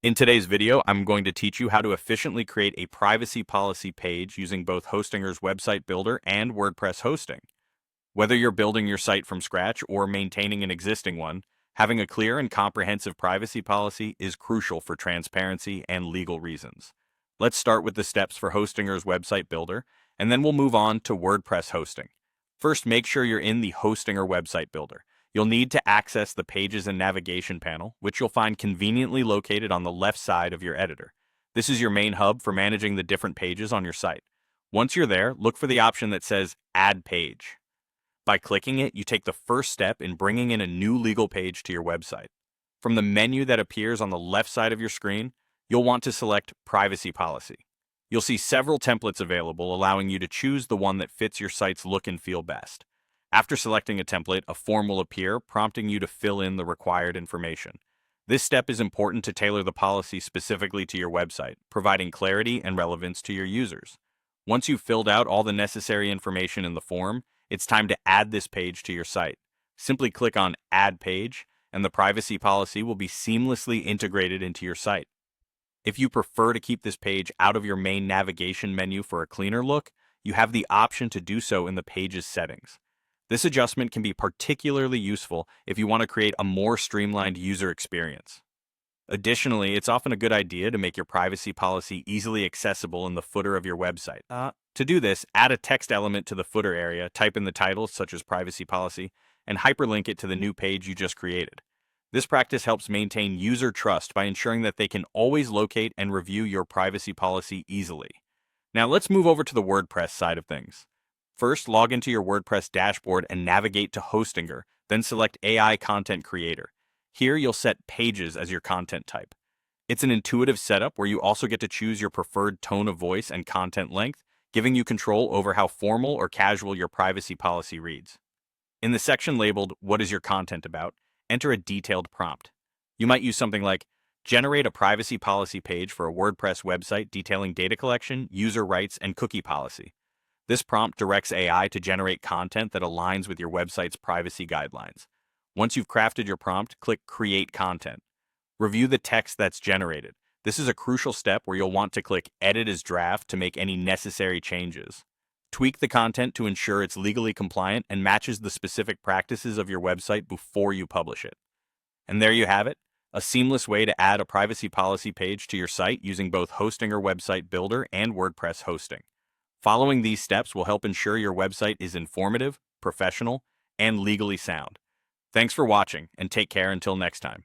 In today's video, I'm going to teach you how to efficiently create a privacy policy page using both Hostinger's website builder and WordPress hosting. Whether you're building your site from scratch or maintaining an existing one, having a clear and comprehensive privacy policy is crucial for transparency and legal reasons. Let's start with the steps for Hostinger's website builder, and then we'll move on to WordPress hosting. First, make sure you're in the Hostinger website builder. You'll need to access the Pages and Navigation panel, which you'll find conveniently located on the left side of your editor. This is your main hub for managing the different pages on your site. Once you're there, look for the option that says Add Page. By clicking it, you take the first step in bringing in a new legal page to your website. From the menu that appears on the left side of your screen, you'll want to select Privacy Policy. You'll see several templates available, allowing you to choose the one that fits your site's look and feel best. After selecting a template, a form will appear, prompting you to fill in the required information. This step is important to tailor the policy specifically to your website, providing clarity and relevance to your users. Once you've filled out all the necessary information in the form, it's time to add this page to your site. Simply click on Add Page, and the privacy policy will be seamlessly integrated into your site. If you prefer to keep this page out of your main navigation menu for a cleaner look, you have the option to do so in the page's settings. This adjustment can be particularly useful if you want to create a more streamlined user experience. Additionally, it's often a good idea to make your privacy policy easily accessible in the footer of your website. To do this, add a text element to the footer area, type in the title, such as privacy policy, and hyperlink it to the new page you just created. This practice helps maintain user trust by ensuring that they can always locate and review your privacy policy easily. Now let's move over to the WordPress side of things. First, log into your WordPress dashboard and navigate to Hostinger, then select AI Content Creator. Here you'll set Pages as your content type. It's an intuitive setup where you also get to choose your preferred tone of voice and content length, giving you control over how formal or casual your privacy policy reads. In the section labeled What is your content about, enter a detailed prompt. You might use something like, generate a privacy policy page for a WordPress website detailing data collection, user rights, and cookie policy. This prompt directs AI to generate content that aligns with your website's privacy guidelines. Once you've crafted your prompt, click Create Content. Review the text that's generated. This is a crucial step where you'll want to click Edit as Draft to make any necessary changes. Tweak the content to ensure it's legally compliant and matches the specific practices of your website before you publish it. And there you have it, a seamless way to add a privacy policy page to your site using both Hostinger Website Builder and WordPress hosting. Following these steps will help ensure your website is informative, professional, and legally sound. Thanks for watching, and take care until next time.